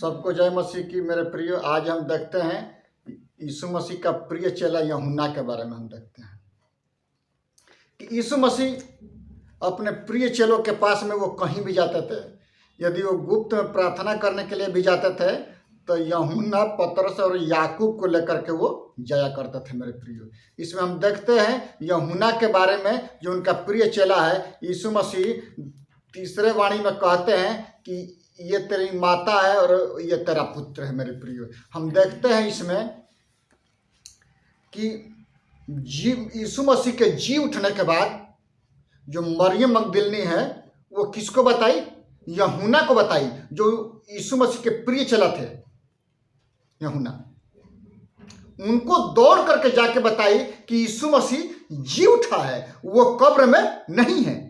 सबको जय मसीह की। मेरे प्रिय, आज हम देखते हैं यीशु मसीह का प्रिय चेला यूहन्ना के बारे में। हम देखते हैं कि यीशु मसीह अपने प्रिय चेलों के पास में वो कहीं भी जाते थे। यदि वो गुप्त में प्रार्थना करने के लिए भी जाते थे तो यूहन्ना, पतरस और याकूब को लेकर के वो जाया करते थे। मेरे प्रिय, इसमें हम देखते हैं यूहन्ना के बारे में, जो उनका प्रिय चेला है। यीशु मसीह तीसरे वाणी में कहते हैं कि ये तेरी माता है और ये तेरा पुत्र है। मेरे प्रिय, हम देखते हैं इसमें कि यीशु मसीह के जी उठने के बाद जो मरियम मगदलिनी है वो किसको बताई? यूहन्ना को बताई, जो यीशु मसीह के प्रिय चेला थे। यूहन्ना उनको दौड़ करके जाके बताई कि यीशु मसीह जी उठा है, वो कब्र में नहीं है।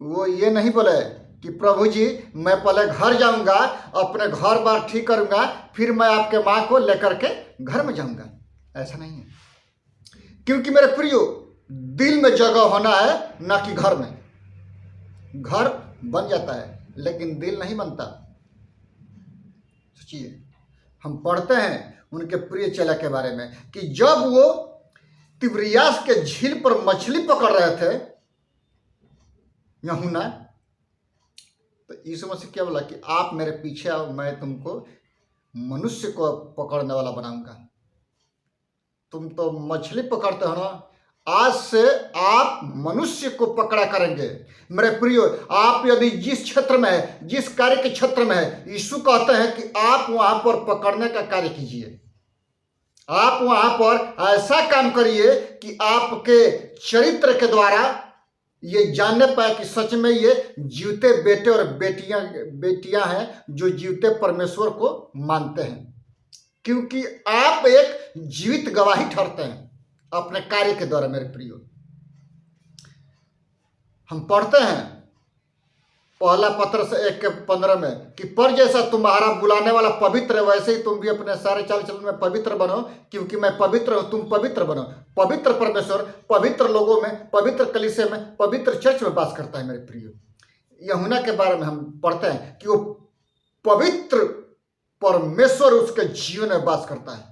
वो ये नहीं बोले कि प्रभु जी मैं पहले घर जाऊंगा, अपने घर बार ठीक करूंगा, फिर मैं आपके माँ को लेकर के घर में जाऊंगा। ऐसा नहीं है, क्योंकि मेरे प्रियो, दिल में जगह होना है, ना कि घर में। घर बन जाता है लेकिन दिल नहीं बनता। सोचिए, हम पढ़ते हैं उनके प्रिय चेला के बारे में कि जब वो तिब्रियास के झील पर मछली पकड़ रहे थे यूहन्ना, तो यीशु मसीह क्या बोला कि आप मेरे पीछे आओ, मैं तुमको मनुष्य को पकड़ने वाला बनाऊंगा। तुम तो मछली पकड़ते हो ना, आज से आप मनुष्य को पकड़ा करेंगे। मेरे प्रियो, आप यदि जिस क्षेत्र में है, जिस कार्य के क्षेत्र में है, यीशु कहते हैं कि आप वहां पर पकड़ने का कार्य कीजिए। आप वहां पर ऐसा काम करिए कि आपके चरित्र के द्वारा ये जानने पाए कि सच में ये जीवते बेटे और बेटियां हैं जो जीवते परमेश्वर को मानते हैं, क्योंकि आप एक जीवित गवाही ठहरते हैं अपने कार्य के द्वारा। मेरे प्रियो, हम पढ़ते हैं पहला पत्रस 1:15 में कि पर जैसा तुम्हारा बुलाने वाला पवित्र है, वैसे ही तुम भी अपने सारे चाल चलन में पवित्र बनो, क्योंकि मैं पवित्र हूं, तुम पवित्र बनो। पवित्र परमेश्वर पवित्र लोगों में, पवित्र कलीसिया में, पवित्र चर्च में वास करता है। मेरे प्रियो, यूहन्ना के बारे में हम पढ़ते हैं कि वो पवित्र परमेश्वर उसके जीवन में वास करता है।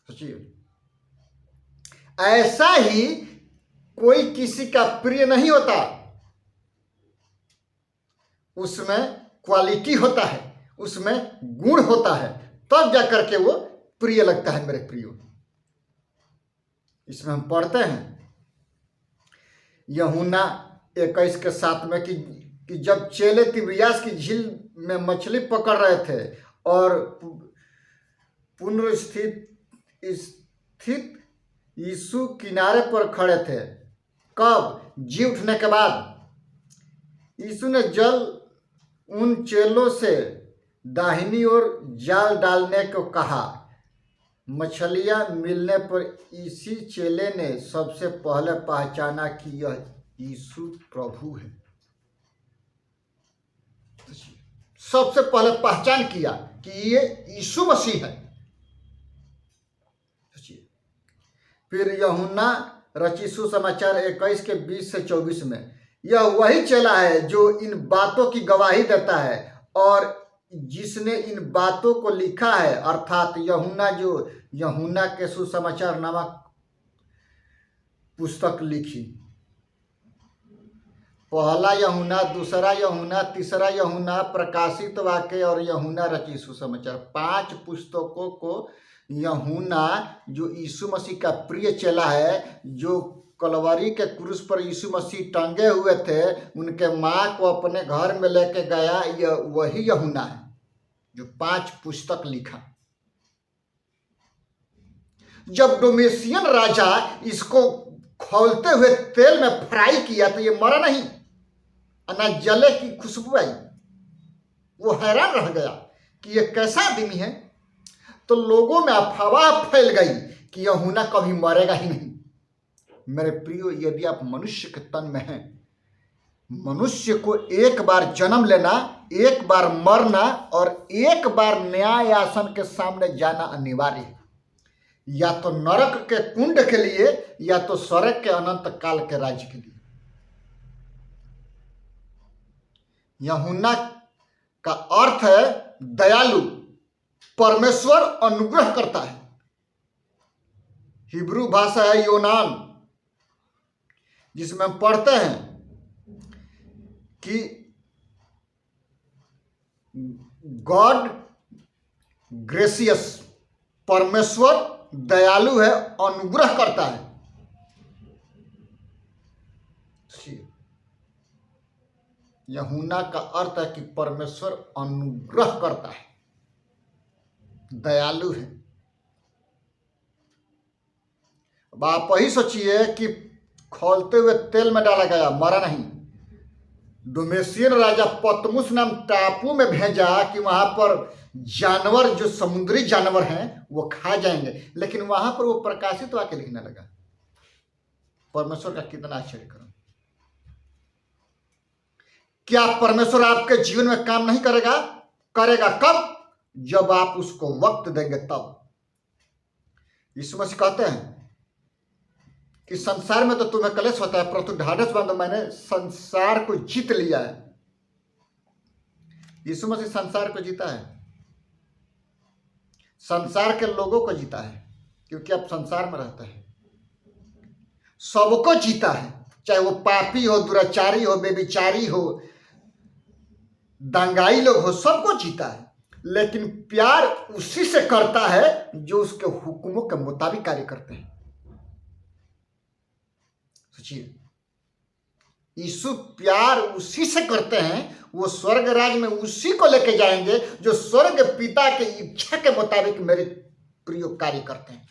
सोचिए, ऐसा ही कोई किसी का प्रिय नहीं होता। उसमें क्वालिटी होता है, उसमें गुण होता है, तब जाकर के वो प्रिय लगता है। मेरे प्रियो, इसमें हम पढ़ते हैं यूहन्ना 21:7 में कि जब चेले तिब्रियास की झील में मछली पकड़ रहे थे और पुनर्स्थित यीशु किनारे पर खड़े थे। कब? जी उठने के बाद। यीशु ने जल उन चेलों से दाहिनी ओर जाल डालने को कहा। मछलियां मिलने पर इसी चेले ने सबसे पहले पहचाना कि यह यीशु प्रभु है। सबसे पहले पहचान किया कि ये यीशु मसीह है। फिर यूहन्ना रचित सुसमाचार 21:20-24 में, यह वही चेला है जो इन बातों की गवाही देता है और जिसने इन बातों को लिखा है, अर्थात यूहन्ना, जो यूहन्ना के सुसमाचार नामक पुस्तक लिखी। पहला यूहन्ना, दूसरा यूहन्ना, तीसरा यूहन्ना, प्रकाशित वाक्य और यूहन्ना रचित सुसमाचार, 5 पुस्तकों को यूहन्ना, जो यीशु मसीह का प्रिय चेला है, जो कलवरी के क्रूस पर यीशु मसीह टंगे हुए थे, उनके माँ को अपने घर में लेके गया। यह वही यूहन्ना है जो 5 पुस्तक लिखा। जब डोमेशियन राजा इसको खौलते हुए तेल में फ्राई किया तो ये मरा नहीं, ना जले की खुशबू आई। वो हैरान रह गया कि ये कैसा आदमी है। तो लोगों में अफवाह फैल गई कि यूहन्ना कभी मरेगा ही नहीं। मेरे प्रियो, यदि आप मनुष्य के तन में हैं, मनुष्य को एक बार जन्म लेना, एक बार मरना और एक बार न्याय आसन के सामने जाना अनिवार्य है। या तो नरक के कुंड के लिए, या तो स्वर्ग के अनंत काल के राज्य के लिए। यूहन्ना का अर्थ है दयालु, परमेश्वर अनुग्रह करता है। हिब्रू भाषा है योनान, जिसमें हम पढ़ते हैं कि गॉड ग्रेसियस, परमेश्वर दयालु है, अनुग्रह करता है। यूहन्ना का अर्थ है कि परमेश्वर अनुग्रह करता है, दयालु है। अब आप वही सोचिए कि खौलते हुए तेल में डाला गया, मरा नहीं। डोमेशियन राजा पतमुस नाम टापू में भेजा कि वहां पर जानवर, जो समुद्री जानवर हैं, वो खा जाएंगे, लेकिन वहां पर वो प्रकाशित होकर लिखने लगा। परमेश्वर का कितना आश्चर्य करो। क्या परमेश्वर आपके जीवन में काम नहीं करेगा? करेगा। कब? जब आप उसको वक्त देंगे तब। यीशु मसीह कहते हैं कि संसार में तो तुम्हें कलेश होता है, परंतु ढाढ़स बांधो, मैंने संसार को जीत लिया है। यीशु मसीह संसार को जीता है, संसार के लोगों को जीता है, क्योंकि अब संसार में रहता है। सबको जीता है, चाहे वो पापी हो, दुराचारी हो, बेविचारी हो, दंगाई लोग हो, सबको जीता है। लेकिन प्यार उसी से करता है जो उसके हुक्मों के मुताबिक कार्य करते हैं। सोचिए, यीशु प्यार उसी से करते हैं, वो स्वर्ग राज में उसी को लेके जाएंगे जो स्वर्ग पिता की इच्छा के मुताबिक मेरे प्रिय कार्य करते हैं।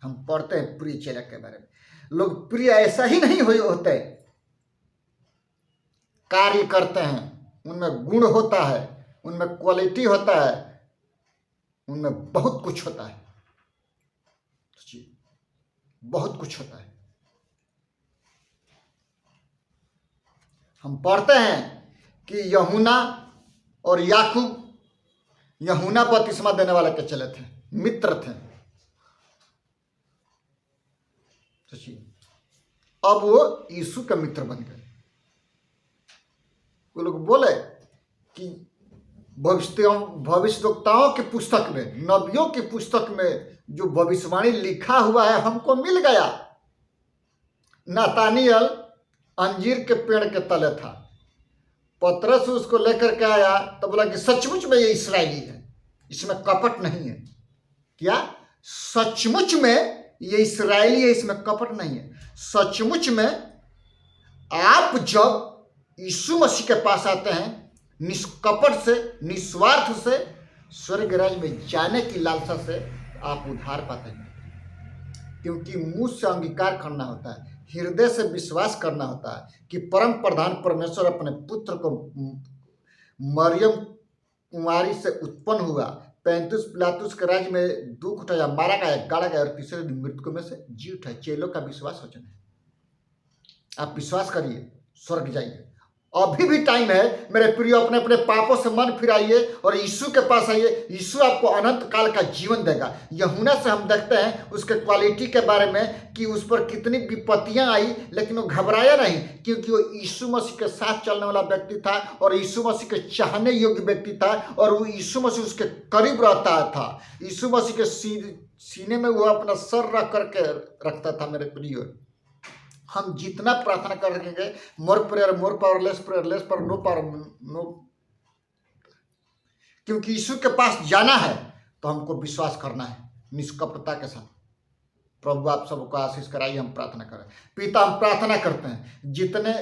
हम पढ़ते हैं प्रिय चेला के बारे में, लोग प्रिय ऐसा ही नहीं होते, कार्य करते हैं, उनमें गुण होता है, उनमें क्वालिटी होता है, उनमें बहुत कुछ होता है। बहुत कुछ होता है। हम पढ़ते हैं कि यूहन्ना और याकूब, यूहन्ना बपतिस्मा देने वाले के चले थे, मित्र थे। अब वो यीशु के मित्र बन गए। वो लोग बोले कि भविष्यवक्ताओं की पुस्तक में, नबियों की पुस्तक में जो भविष्यवाणी लिखा हुआ है हमको मिल गया। नातानियल अंजीर के पेड़ के तले था, पतरस उसको लेकर के आया तो बोला कि सचमुच में ये इस्राएली है, इसमें कपट नहीं है। क्या? सचमुच में ये इस्राएली है, इसमें कपट नहीं है। सचमुच में आप जब यीशु मसीह के पास आते हैं, निष्कपट से, निस्वार्थ से, स्वर्ग राज्य में जाने की लालसा से आप उद्धार पाते हैं। क्योंकि मुंह से अंगीकार करना होता है, हृदय से विश्वास करना होता है कि परम प्रधान परमेश्वर अपने पुत्र को मरियम कुमारी से उत्पन्न हुआ, 35 पिलातुस के राज्य में दुख उठाया, मारा गया, गाड़ा गया और तीसरे दिन मृतकों में से जी उठा। चेलों का विश्वास वचन है। आप विश्वास करिए, स्वर्ग जाइए। अभी भी टाइम है मेरे प्रिय, अपने अपने पापों से मन फिराइए और यीशु के पास आइए। यीशु आपको अनंत काल का जीवन देगा। यूहन्ना से हम देखते हैं उसके क्वालिटी के बारे में कि उस पर कितनी विपत्तियां आई, लेकिन वो घबराया नहीं, क्योंकि वो यीशु मसीह के साथ चलने वाला व्यक्ति था और यीशु मसीह के चाहने योग्य व्यक्ति था, और वो यीशु मसीह उसके करीब रहता था। यीशु मसीह के सीने में वो अपना सर रख करके रखता था। मेरे प्रिय, हम जितना प्रार्थना करेंगे, more prayer more power, less prayer less power, no power no, क्योंकि यीशु के पास जाना है तो हमको विश्वास करना है निष्कपटता के साथ। प्रभु आप सबको आशीष कराइए। हम प्रार्थना करें। पिता, हम प्रार्थना करते हैं जितने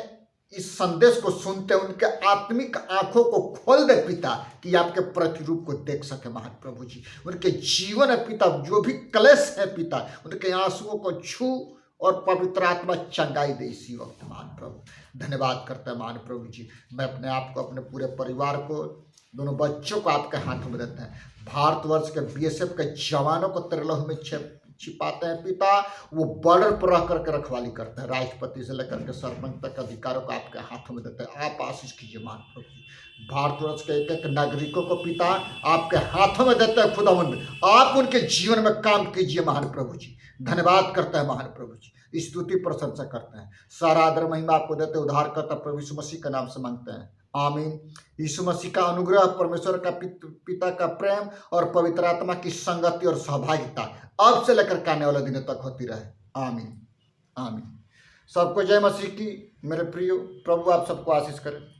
इस संदेश को सुनते हैं उनके आत्मिक आंखों को खोल दे पिता, कि आपके प्रतिरूप को देख सके महान प्रभु जी। उनके जीवन है पिता, जो भी क्लेश है पिता, उनके आंसुओं को छू और पवित्र आत्मा चंगाई दे इसी वक्त महान प्रभु। धन्यवाद करते हैं महान प्रभु जी। मैं अपने आप को, अपने पूरे परिवार को, दोनों बच्चों को आपके हाथों में देते हैं। भारतवर्ष के बीएसएफ के जवानों को तेरे लहू में छिपाते हैं पिता। वो बॉर्डर पर रह करके रखवाली करते हैं। राष्ट्रपति से लेकर के सरपंच तक अधिकारों को आपके हाथों में देते हैं। आप आशीष कीजिए महान प्रभु जी। भारतवर्ष के एक एक नागरिकों को पिता आपके हाथों में देते हैं। खुदावंद, आप उनके जीवन में काम कीजिए महान प्रभु जी। धन्यवाद करते हैं महान प्रभु जी। स्तुति प्रशंसा करते हैं। सारा आदर महिमा आपको देते, उद्धार करता प्रभु यीशु मसीह के नाम से मांगते हैं, आमीन। यीशु मसीह का अनुग्रह, परमेश्वर का पिता का प्रेम और पवित्र आत्मा की संगति और सहभागिता अब से लेकर के आने वाले दिनों तक होती रहे। आमीन आमीन। सबको जय मसीह की। मेरे प्रियो, प्रभु आप सबको आशीष करें।